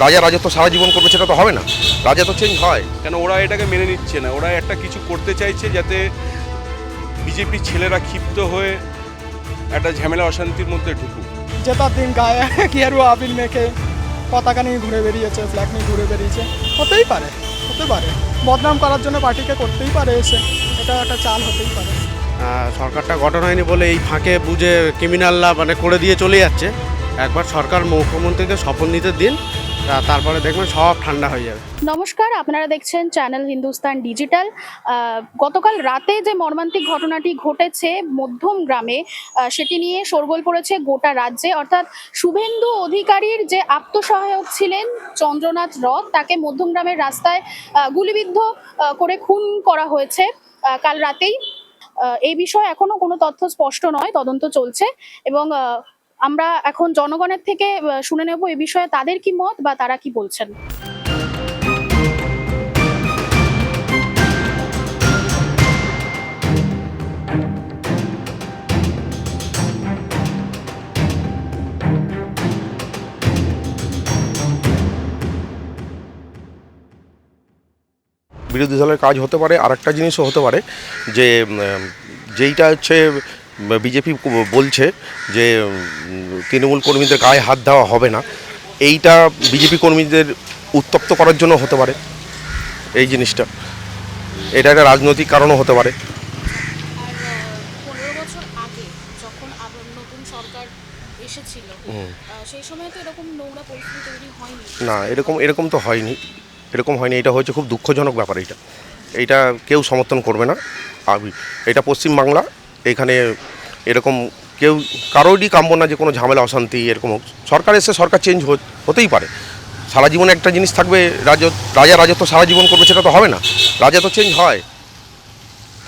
রাজা রাজত্ব সারা জীবন করবে সেটা তো হবে না, রাজা তো চেঞ্জ হয়। কেন ওরা এটাকে মেনে নিচ্ছে না, ওরা একটা কিছু করতে চাইছে যাতে বিজেপির ছেলেরা ক্ষিপ্ত হয়ে একটা ঝামেলা অশান্তির মধ্যে ঢুকুক। যে তার দিন গায়ে গেরুয়া আবির মেখে পতাকা নিয়ে ঘুরে বেরিয়েছে, ফ্ল্যাগ নিয়ে ঘুরে বেরিয়েছে, হতেই পারে বদনাম করার জন্য পার্টিকে করতেই পারে এসে, এটা একটা চাল হতেই পারে। সরকারটা গঠন হয়নি বলে এই ফাঁকে বুঝে ক্রিমিনালরা করে দিয়ে চলে যাচ্ছে। একবার সরকার মুখ্যমন্ত্রীকে শপথ নিতে দিন, তারপরে দেখবেন সব ঠান্ডা হয়ে যাবে। নমস্কার, আপনারা দেখছেন চ্যানেল হিন্দুস্তান ডিজিটাল। গতকাল রাতে যে মর্মান্তিক ঘটনাটি ঘটেছে মধ্যম গ্রামে, সেটি নিয়ে শোরগোল পড়েছে গোটা রাজ্যে। অর্থাৎ শুভেন্দু অধিকারীর যে আত্মসহায়ক ছিলেন চন্দ্রনাথ রথ, তাকে মধ্যম গ্রামের রাস্তায় গুলিবিদ্ধ করে খুন করা হয়েছে কাল রাতেই। এই বিষয়ে এখনো কোনো তথ্য স্পষ্ট নয়, তদন্ত চলছে এবং আমরা এখন জনগণের থেকে শুনে নেব এই বিষয়ে তাদের কি মত বা তারা কি বলছেন। বিরোধী দলের কাজ হতে পারে, আর একটা জিনিসও হতে পারে যে যেইটা হচ্ছে বিজেপি বলছে যে তৃণমূল কর্মীদের গায়ে হাত দেওয়া হবে না, এইটা বিজেপি কর্মীদের উত্তপ্ত করার জন্য হতে পারে। এই জিনিসটা এটা একটা রাজনৈতিক কারণও হতে পারে। 15 বছর আগে যখন নতুন সরকার এসেছিল, সেই সময় তো এরকম নোংরা পরিস্থিতি তৈরি হয়নি। না, এরকম তো হয়নি, এটা হয়েছে খুব দুঃখজনক ব্যাপার। এইটা কেউ সমর্থন করবে না। এটা পশ্চিমবাংলা, এখানে এরকম কারোরই কাম্য না যে কোনো ঝামেলা অশান্তি এরকম হোক। সরকার এসে সরকার চেঞ্জ হতেই পারে। সারা জীবনে একটা জিনিস থাকবে, রাজা রাজত্ব সারা জীবন করবে সেটা তো হবে না, রাজা তো চেঞ্জ হয়।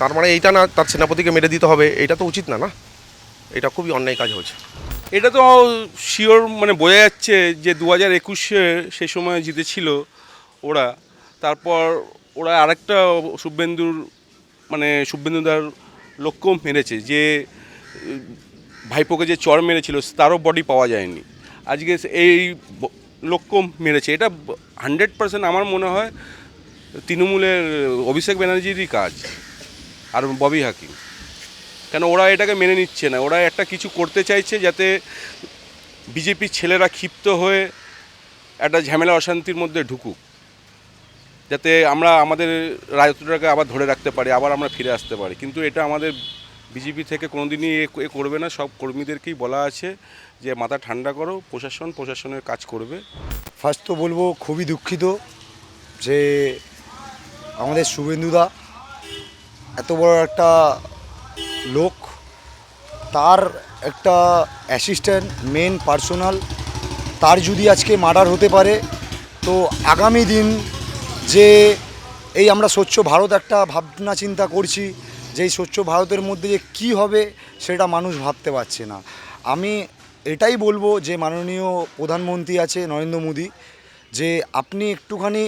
তার মানে এইটা না তার সেনাপতিকে মেরে দিতে হবে, এটা তো উচিত না। এটা খুবই অন্যায় কাজ হয়েছে। এটা তো শিওর বোঝা যাচ্ছে যে 2021-এ সেই সময় জিতেছিল ওরা। তারপর ওরা আরেকটা শুভেন্দুদার লোককেও মেরেছে, যে ভাইপোকে যে চড় মেরেছিল তারও বডি পাওয়া যায়নি। আজকে এই লোককেও মেরেছে। এটা 100% আমার মনে হয় তৃণমূলের অভিষেক ব্যানার্জিরই কাজ আর ববি হাকিম। কেন ওরা এটাকে মেনে নিচ্ছে না, ওরা একটা কিছু করতে চাইছে যাতে বিজেপির ছেলেরা ক্ষিপ্ত হয়ে একটা ঝামেলা অশান্তির মধ্যে ঢুকুক, যাতে আমরা আমাদের রাজত্বটাকে আবার ধরে রাখতে পারি, আবার আমরা ফিরে আসতে পারি। কিন্তু এটা আমাদের বিজেপি থেকে কোনোদিনই এ করবে না। সব কর্মীদেরকেই বলা আছে যে মাথা ঠান্ডা করো, প্রশাসনের কাজ করবে। ফার্স্ট তো বলবো খুবই দুঃখিত যে আমাদের শুভেন্দুদা এত বড় একটা লোক, তার একটা অ্যাসিস্ট্যান্ট মেন পার্সোনাল, তার যদি আজকে মার্ডার হতে পারে, তো আগামী দিন যে এই আমরা স্বচ্ছ ভারত একটা ভাবনা চিন্তা করছি, যে এই স্বচ্ছ ভারতের মধ্যে যে কী হবে সেটা মানুষ ভাবতে পারছে না। আমি এটাই বলবো যে মাননীয় প্রধানমন্ত্রী আছে নরেন্দ্র মোদী, যে আপনি একটুখানি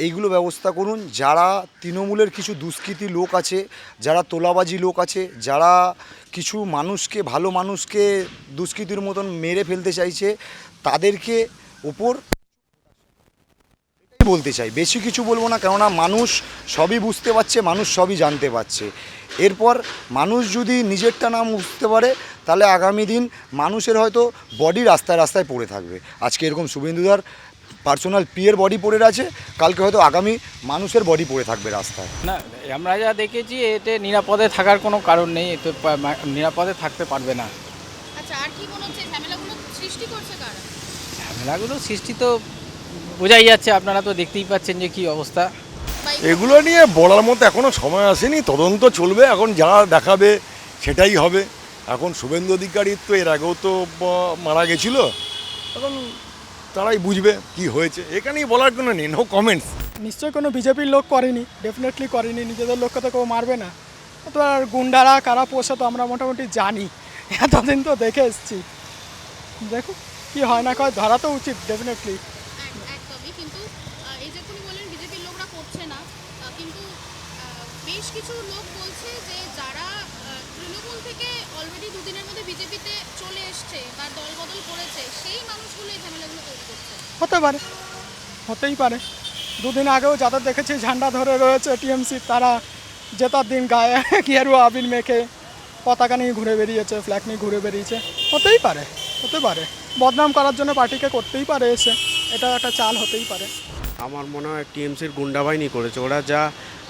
এইগুলো ব্যবস্থা করুন। যারা তৃণমূলের কিছু দুষ্কৃতী লোক আছে, যারা তোলাবাজি লোক আছে, যারা কিছু মানুষকে, ভালো মানুষকে দুষ্কৃতির মতন মেরে ফেলতে চাইছে, তাদেরকে উপর বলতে চাই। বেশি কিছু বলবো না, কেননা মানুষ সবই বুঝতে পারছে, মানুষ সবই জানতে পারছে। এরপর মানুষ যদি নিজেরটা না বুঝতে পারে, তাহলে আগামী দিন মানুষের হয়তো বডি রাস্তায় রাস্তায় পড়ে থাকবে। আজকে এরকম শুভেন্দুদার পার্সোনাল পিয়ের বডি পড়ে আছে, কালকে হয়তো আগামী মানুষের বডি পড়ে থাকবে রাস্তায়। না, আমরা যা দেখেছি এতে নিরাপদে থাকার কোনো কারণ নেই, এতে নিরাপদে থাকতে পারবে না। আচ্ছা, আর কি মনে হচ্ছে ঝামেলাগুলো সৃষ্টি করছে কারা? ঝামেলাগুলো সৃষ্টি তো বোঝাই যাচ্ছে, আপনারা তো দেখতেই পাচ্ছেন যে কী অবস্থা। এগুলো নিয়ে বলার মতো এখনও সময় আসেনি, তদন্ত চলবে। এখন যা দেখাবে সেটাই হবে। এখন শুভেন্দু অধিকারী তো এর আগেও তো মারা গেছিল, এখন তারাই বুঝবে কি হয়েছে। এখানেই বলার কোনো নেই, নো কমেন্টস। নিশ্চয়ই কোনো বিজেপির লোক করেনি, ডেফিনেটলি করেনি। নিজেদের লোককে তো কেউ মারবে না। তো আর গুন্ডারা কারা পোষে তো আমরা মোটামুটি জানি, এতদিন তো দেখে এসছি। দেখো কি হয় না হয়, ধরা তো উচিত ডেফিনেটলি। একদমই। কিন্তু এই যে আপনি বলেন বিজেপির লোকরা করছে না, কিন্তু বেশ কিছু লোক বলছে যে যারা তৃণমূল থেকে অলরেডি দুদিনের মধ্যে বিজেপিতে চলে এসছে বা দলবদল করেছে, সেই মানুষগুলো এই ঝামেলাগুলো তৈরি করছে। হতে পারে, হতেই পারে। দুদিন আগেও যাদের দেখেছি ঝান্ডা ধরে রয়েছে টিএমসি, তারা জেতার দিন গায়ে গেরুয়া আবির মেখে পতাকা নিয়ে ঘুরে বেরিয়েছে, ফ্ল্যাগ নিয়ে ঘুরে বেরিয়েছে। হতেই পারে, হতে পারে, বদনাম করার জন্য পার্টিকে করতেই পারে এসে, এটা একটা চাল হতেই পারে। আমার মনে হয় টিএমসির গুন্ডা বাহিনী করেছে, ওরা যা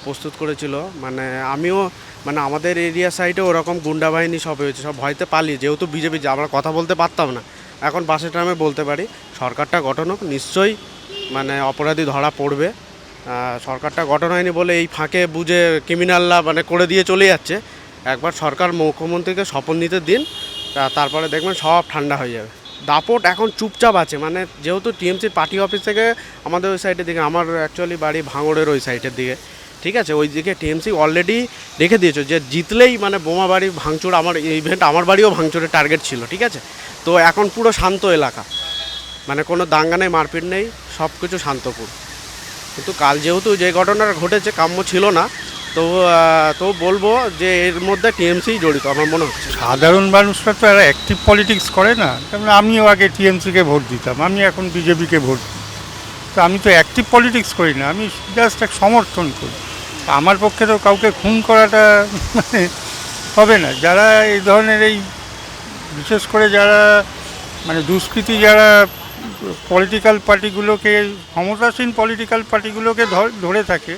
প্রস্তুত করেছিল, মানে আমিও মানে আমাদের এরিয়া সাইডে ওরকম গুন্ডা বাহিনী সব হয়েছে, সব ভয়তে পালিয়ে, যেহেতু বিজেপি আমরা কথা বলতে পারতাম না, এখন বাসে ট্রামে বলতে পারি। সরকারটা গঠন হোক, নিশ্চয়ই মানে অপরাধী ধরা পড়বে। সরকারটা গঠন হয়নি বলে এই ফাঁকে বুঝে ক্রিমিনালরা মানে করে দিয়ে চলে যাচ্ছে। একবার সরকার মুখ্যমন্ত্রীকে শপথ নিতে দিন, তারপরে দেখবেন সব ঠান্ডা হয়ে যাবে। দাপট এখন চুপচাপ আছে, মানে যেহেতু টিএমসির পার্টি অফিস থেকে আমাদের ওই সাইডের দিকে, আমার অ্যাকচুয়ালি বাড়ি ভাঙড়ের ওই সাইডের দিকে, ঠিক আছে, ওই দিকে টিএমসি অলরেডি রেখে দিয়েছে যে জিতলেই মানে বোমা বাড়ি ভাঙচুর, আমার ইভেন্ট আমার বাড়িও ভাঙচুরের টার্গেট ছিল, ঠিক আছে। তো এখন পুরো শান্ত এলাকা, মানে কোনো দাঙ্গা নেই, মারপিট নেই, সব কিছু শান্তপুর। কিন্তু কাল যেহেতু যে ঘটনাটা ঘটেছে কাম্য ছিল না, তো বলবো যে এর মধ্যে টিএমসি জড়িত আমার মনে হচ্ছে। সাধারণ মানুষরা তো এরা অ্যাক্টিভ পলিটিক্স করে না, তেমন আমিও আগে টিএমসিকে ভোট দিতাম, আমি এখন বিজেপিকে ভোট দিই। তো আমি তো অ্যাক্টিভ পলিটিক্স করি না, আমি জাস্ট এক সমর্থন করি। আমার পক্ষে তো কাউকে খুন করাটা মানে হবে না। যারা এই ধরনের এই বিশেষ করে যারা মানে দুষ্কৃতী, যারা পলিটিক্যাল পার্টিগুলোকে, ক্ষমতাসীন পলিটিক্যাল পার্টিগুলোকে ধরে থাকে,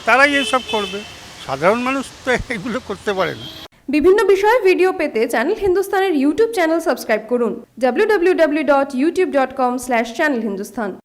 তারাই এইসব করবে। সাধারণ মানুষ তো এগুলো করতে পারে না। বিভিন্ন বিষয়ে ভিডিও পেতে চ্যানেল হিন্দুস্তানের ইউটিউব চ্যানেল সাবস্ক্রাইব করুন www.youtube.com/channelhindustan।